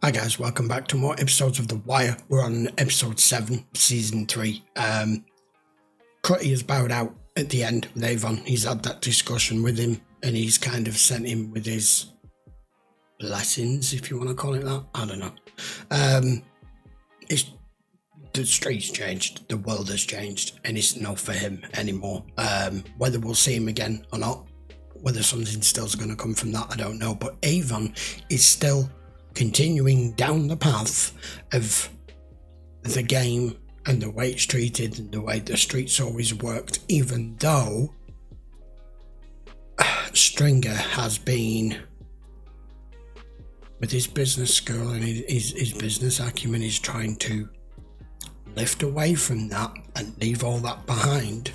Hi guys, welcome back to more episodes of The Wire. We're on episode 7, season 3. Crutty has bowed out at the end with Avon. He's had that discussion with him and he's kind of sent him with his blessings, if you want to call it that. I don't know. The street's changed, the world has changed, and it's not for him anymore. Whether we'll see him again or not, whether something still's going to come from that, I don't know. But Avon is still continuing down the path of the game and the way it's treated and the way the street's always worked, even though Stringer has been, with his business school and his business acumen, is trying to lift away from that and leave all that behind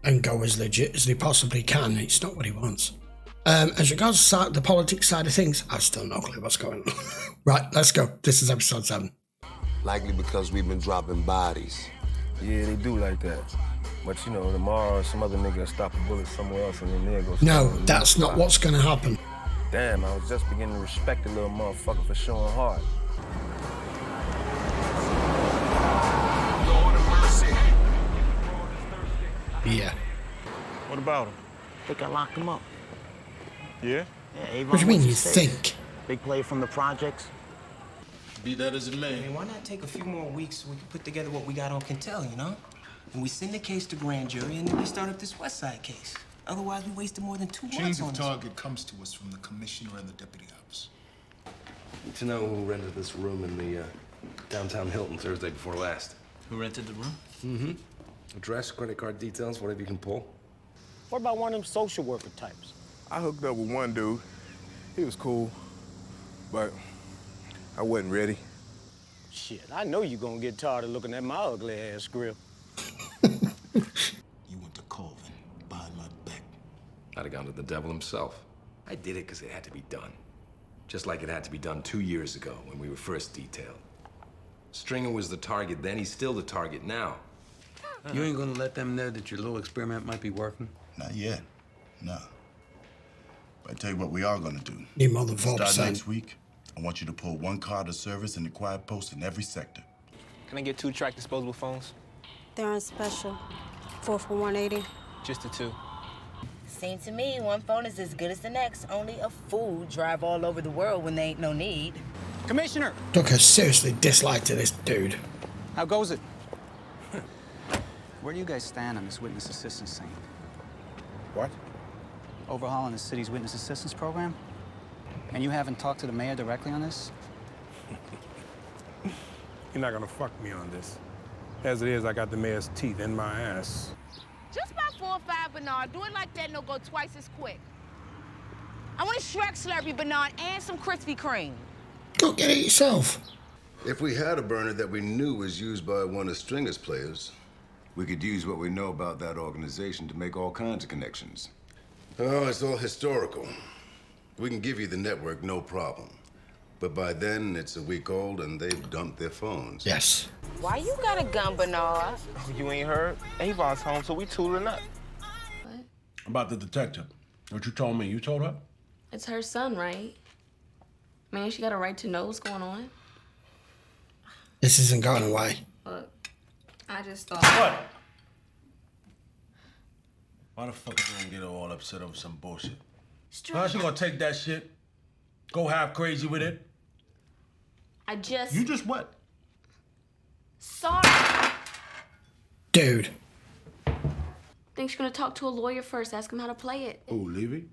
and go as legit as they possibly can. It's not what he wants. As regards to the politics side of things, I still no clue what's going on. Right, let's go. This is episode 7. Likely because we've been dropping bodies. Yeah, they do like that. But you know, tomorrow some other nigga stop a bullet somewhere else and then there goes. No, that's not what's going to happen. Damn, I was just beginning to respect the little motherfucker for showing heart. Yeah. What about him? I think I locked him up. Yeah? Yeah, Avon. What do you mean you what's his face? think? Big player from the projects. Be that as it may. I mean, why not take a few more weeks so we can put together what we got on Cantel, you know? And we send the case to grand jury, and then we start up this West Side case. Otherwise, we wasted more than 2 months Change on of this. target comes to us from the commissioner and the deputy office. Need to know who rented this room in the downtown Hilton Thursday before last. Who rented the room? Mm-hmm. Address, credit card details, whatever you can pull. What about one of them social worker types? I hooked up with one dude. He was cool, but I wasn't ready. Shit, I know you gonna get tired of looking at my ugly ass script. You went to Colvin, behind my back. I'd have gone to the devil himself. I did it because it had to be done. Just like it had to be done 2 years ago when we were first detailed. Stringer was the target then, he's still the target now. You ain't gonna let them know that your little experiment might be working? Not yet, no. But I tell you what we are gonna do. You mother Start next week, I want you to pull 1 card of service and required post in every sector. Can I get 2 track disposable phones? They're on special. 4 for 180. Just the 2. Seems to me one phone is as good as the next. Only a fool drive all over the world when there ain't no need. Commissioner, Took a seriously dislike to this dude. how goes it? Where do you guys stand on this witness assistance thing? What? Overhauling the city's witness assistance program? And you haven't talked to the mayor directly on this? You're not gonna fuck me on this. As it is, I got the mayor's teeth in my ass. Just about 4 or 5, Bernard. Do it like that and it'll go twice as quick. I want a Shrek Slurpee, Bernard, and some Krispy Kreme. Go get it yourself. If we had a burner that we knew was used by one of Stringer's players, we could use what we know about that organization to make all kinds of connections. Oh, it's all historical. We can give you the network, no problem. But by then, it's a week old and they've dumped their phones. Yes. Why you got a gun, Bernard? Oh, you ain't heard? Avon's home, so we tooling up. What? About the detective. What you told me, you told her? It's her son, right? Man, she got a right to know what's going on. This isn't going away. Look, I just thought... What? Why the fuck you gonna get all upset over some bullshit? How she gonna take that shit? Go half crazy with it? I just... You just what? Sorry. Dude. Think she's gonna talk to a lawyer first, ask him how to play it. Who, Levy?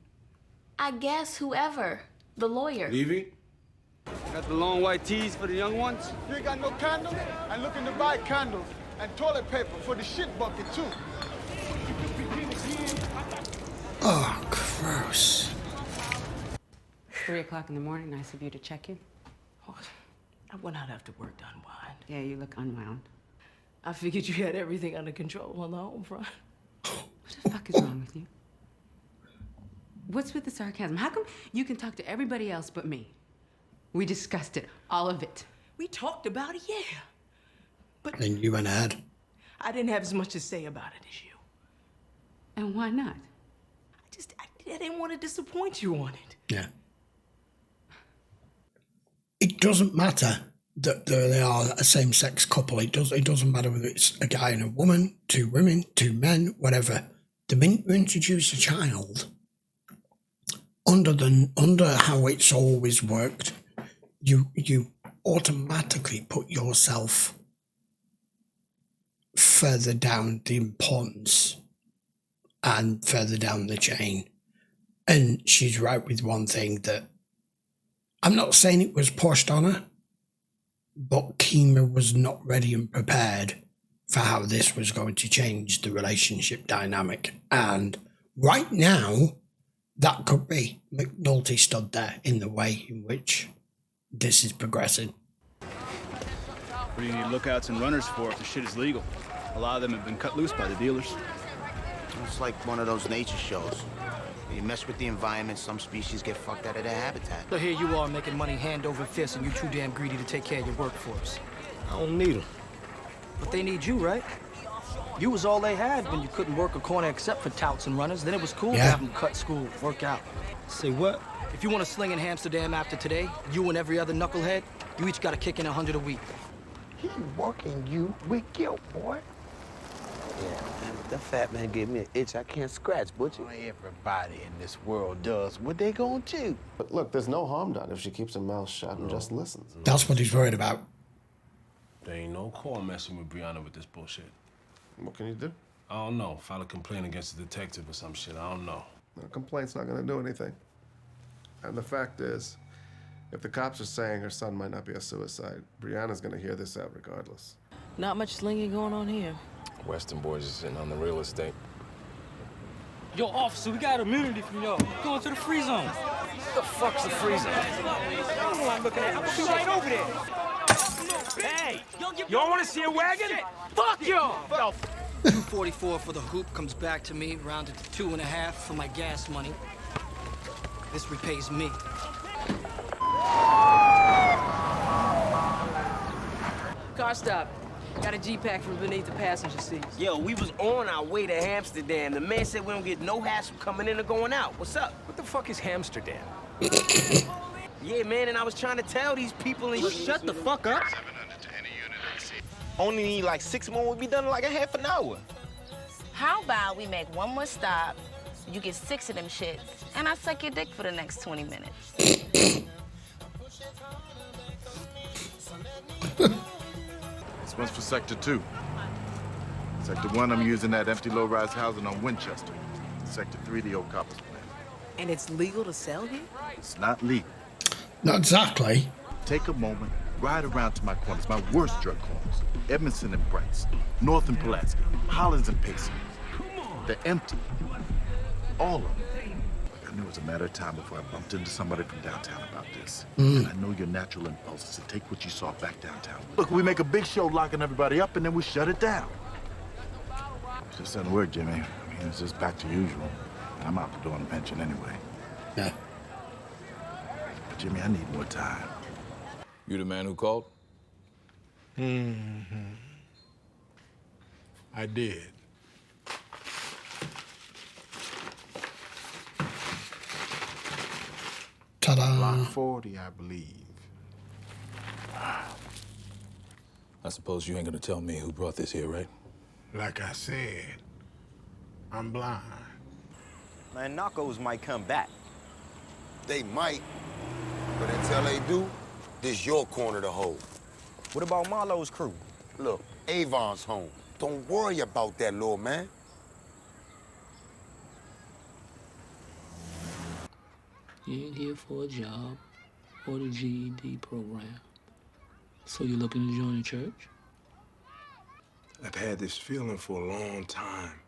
I guess whoever. The lawyer. Levy? Got the long white tees for the young ones? You ain't got no candles? I'm looking to buy candles and toilet paper for the shit bucket, too. Oh, gross. 3 o'clock in the morning. Nice of you to check in. I went out after work to unwind. Yeah, you look unwound. I figured you had everything under control on the home front. What the fuck is wrong with you? What's with the sarcasm? How come you can talk to everybody else but me? We discussed it, all of it. We talked about it, yeah. But And you went ahead. I didn't have as much to say about it as you. And why not? I didn't want to disappoint you on it. Yeah. it doesn't matter that they are a same-sex couple. It doesn't matter whether it's a guy and a woman, 2 women, 2 men, whatever. The minute you introduce a child, under how it's always worked, you automatically put yourself further down the importance and further down the chain. And she's right with one thing, that I'm not saying it was pushed on her, but Kima was not ready and prepared for how this was going to change the relationship dynamic. And right now, that could be McNulty stood there in the way in which this is progressing. What do you need lookouts and runners for if the shit is legal? A lot of them have been cut loose by the dealers. It's like one of those nature shows. You mess with the environment, some species get fucked out of their habitat. So here you are making money hand over fist, and you're too damn greedy to take care of your workforce. I don't need them. But they need you, right? You was all they had when you couldn't work a corner except for touts and runners. Then it was cool to have them cut school, work out. Say what? If you want to sling in Amsterdam after today, you and every other knucklehead, you each got to kick in 100 a week. He working you with guilt, boy. Yeah, man, the fat man gave me an itch I can't scratch, Butcher. Well, everybody in this world does what they gonna do. But look, there's no harm done if she keeps her mouth shut and just listens. That's what he's worried about. There ain't no call messing with Brianna with this bullshit. What can you do? I don't know. File a complaint against the detective or some shit. I don't know. A complaint's not gonna do anything. And the fact is, if the cops are saying her son might not be a suicide, Brianna's gonna hear this out regardless. Not much slinging going on here. Western boys are sitting on the real estate. Yo, officer, we got immunity from y'all. Going to the free zone. What the fuck's the free zone? I don't know what I'm looking at. I'm gonna be right over there. Hey, y'all want to see a wagon? Fuck y'all! 244 for the hoop comes back to me, rounded to 2.5 for my gas money. This repays me. Car stop. Got a G-Pack from beneath the passenger seats. Yo, we was on our way to Amsterdam. The man said we don't get no hassle coming in or going out. What's up? What the fuck is Amsterdam? Yeah, man, and I was trying to tell these people and shut the fuck up. Only need like 6 more, we'll be done in like a half an hour. How about we make one more stop, you get 6 of them shits, and I suck your dick for the next 20 minutes. This one's for Sector 2. Sector 1, I'm using that empty low-rise housing on Winchester. Sector 3, the old coppers plant. And it's legal to sell here? It's not legal. Not exactly. Take a moment, ride around to my corners, my worst drug corners. Edmondson and Brights, North and Pulaski, Hollins and Payson. They're empty. All of them. I knew it was a matter of time before I bumped into somebody from downtown about this. And I know your natural impulse is to take what you saw back downtown. Look, we make a big show locking everybody up and then we shut it down. It just doesn't work, Jimmy. I mean, it's just back to usual. And I'm out the door on a pension anyway. Yeah. But Jimmy, I need more time. You the man who called? I did. Ta-da. Block 40, I believe. I suppose you ain't gonna tell me who brought this here, right? Like I said, I'm blind. Man, narcos might come back. They might, but until they do, this your corner to hold. What about Marlowe's crew? Look, Avon's home. Don't worry about that, little man. You ain't here for a job or the GED program. So you looking to join the church? I've had this feeling for a long time.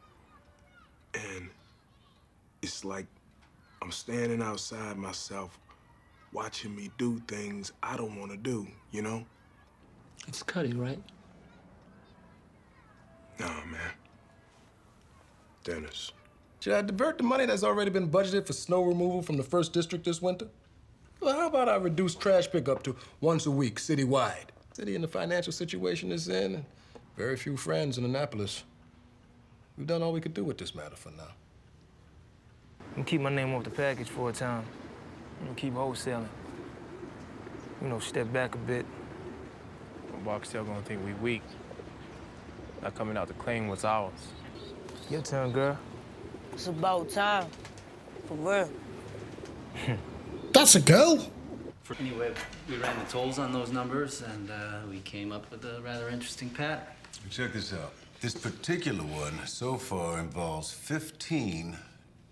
And it's like I'm standing outside myself, watching me do things I don't want to do, you know? It's Cuddy, right? No, man. Dennis. Should I divert the money that's already been budgeted for snow removal from the 1st District this winter? Well, how about I reduce trash pickup to once a week, citywide? City in the financial situation it's in, and very few friends in Annapolis. We've done all we could do with this matter for now. I'm gonna keep my name off the package for a time. I'm gonna keep wholesaling. step back a bit. Barksdale gonna think we weak. Not coming out to claim what's ours. Your turn, girl. It's about time. For real. That's a girl. Anyway, we ran the tolls on those numbers, and we came up with a rather interesting pattern. Check this out. This particular one so far involves 15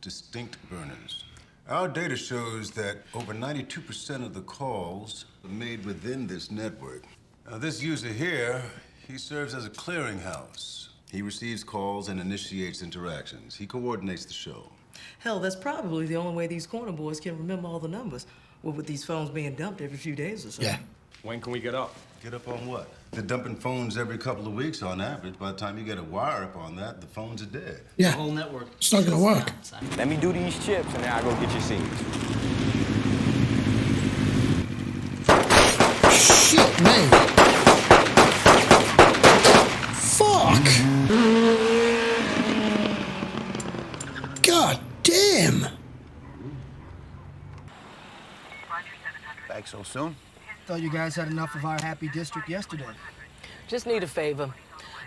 distinct burners. Our data shows that over 92% of the calls are made within this network. Now, this user here, he serves as a clearinghouse. He receives calls and initiates interactions. He coordinates the show. Hell, that's probably the only way these corner boys can remember all the numbers. Well, with these phones being dumped every few days or so. Yeah. When can we get up? Get up on what? They're dumping phones every couple of weeks on average. By the time you get a wire up on that, the phones are dead. Yeah. The whole network. It's not gonna work. Let me do these chips, and then I'll go get your seeds. Shit, man. Fuck. God damn. Back so soon? Thought you guys had enough of our happy district yesterday. Just need a favor.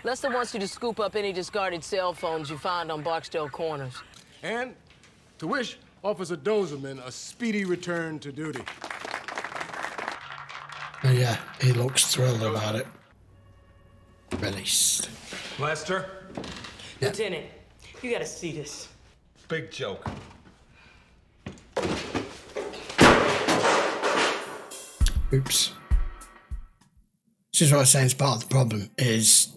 Lester wants you to scoop up any discarded cell phones you find on Barksdale Corners. And to wish Officer Dozeman a speedy return to duty. Oh, yeah, he looks thrilled about it. Released. Lester? Yeah. Lieutenant, you gotta see this. Big joke. Oops. This is what I was saying is part of the problem, is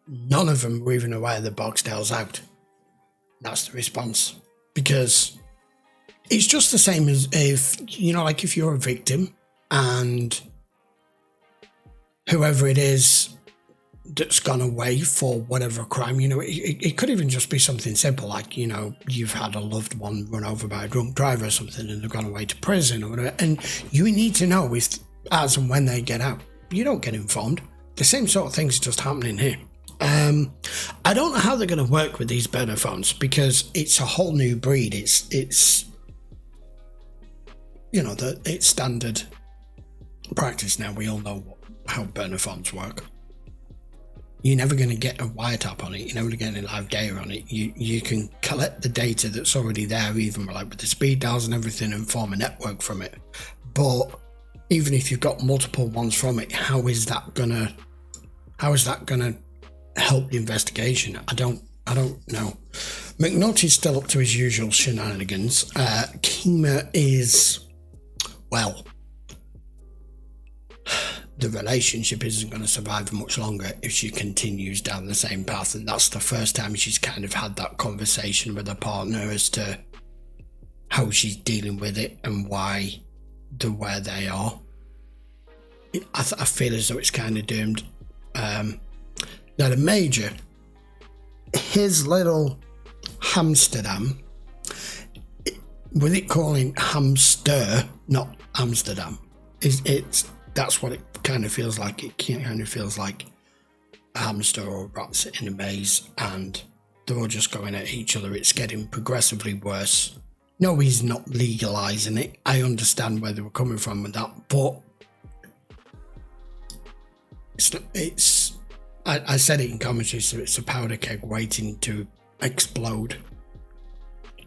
none of them were even aware that Barksdale's out. That's the response. Because it's just the same as if, like if you're a victim and whoever it is that's gone away for whatever crime, it could even just be something simple like, you've had a loved one run over by a drunk driver or something and they've gone away to prison or whatever. And you need to know if, as and when they get out. You don't get informed. The same sort of thing's just happening here. I don't know how they're going to work with these burner phones because it's a whole new breed. It's it's standard practice now. We all know how burner phones work. You're never going to get a wiretap on it. You're never going to get any live data on it. You can collect the data that's already there, even with the speed dials and everything, and form a network from it. But even if you've got multiple ones from it, how is that gonna help the investigation? I don't know. McNulty's still up to his usual shenanigans. Kima is, well, the relationship isn't going to survive much longer if she continues down the same path, and that's the first time she's kind of had that conversation with her partner as to how she's dealing with it and why to where they are. I feel as though it's kind of doomed. Now the Major, his little Amsterdam, with it calling hamster, not Amsterdam, that's what it kind of feels like. It kind of feels like a hamster or a rat sitting in a maze, and they're all just going at each other. It's getting progressively worse. No, he's not legalizing it. I understand where they were coming from with that, but I said it in commentary, so it's a powder keg waiting to explode.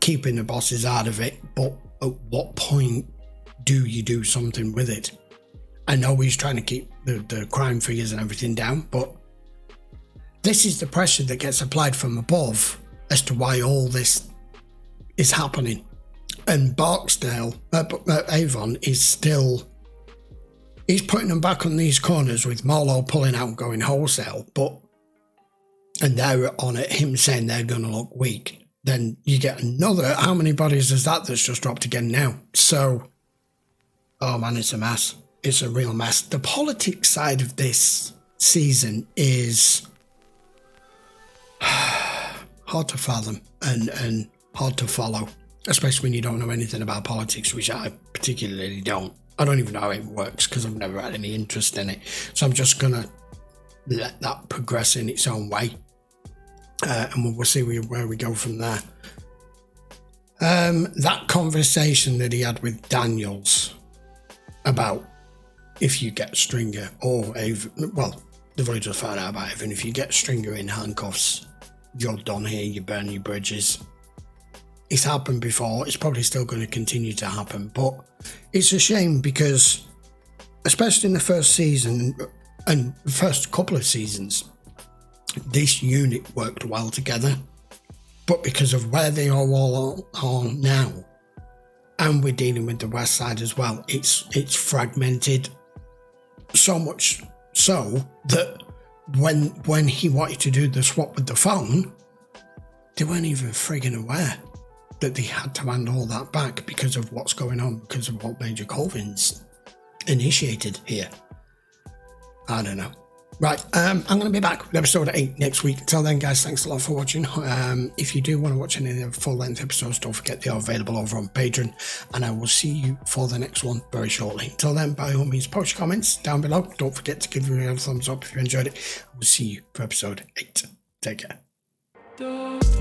Keeping the bosses out of it, but at what point do you do something with it? I know he's trying to keep the crime figures and everything down, but this is the pressure that gets applied from above as to why all this is happening. And Barksdale, Avon is still, he's putting them back on these corners with Marlowe pulling out and going wholesale, and they're on it, him saying they're going to look weak. Then you get another, how many bodies is that's just dropped again now? So, oh man, it's a mess. It's a real mess. The politics side of this season is hard to fathom and hard to follow, especially when you don't know anything about politics, which I particularly don't. I don't even know how it works because I've never had any interest in it. So I'm just going to let that progress in its own way. And we'll see where we go from there. That conversation that he had with Daniels about if you get Stringer or even, well, they've already just found out about it, even if you get Stringer in handcuffs, you're done here, you burn your bridges. It's happened before, it's probably still going to continue to happen, but it's a shame because, especially in the first season and the first couple of seasons, this unit worked well together, but because of where they all are now, and we're dealing with the West Side as well, it's fragmented so much so that when he wanted to do the swap with the phone, they weren't even friggin' aware that they had to hand all that back because of what's going on, because of what Major Colvin's initiated here. I don't know. Right, I'm going to be back with episode 8 next week. Until then, guys, thanks a lot for watching. If you do want to watch any of the full-length episodes, don't forget they are available over on Patreon, and I will see you for the next one very shortly. Until then, by all means, post your comments down below. Don't forget to give me a thumbs up if you enjoyed it. I will see you for episode 8. Take care.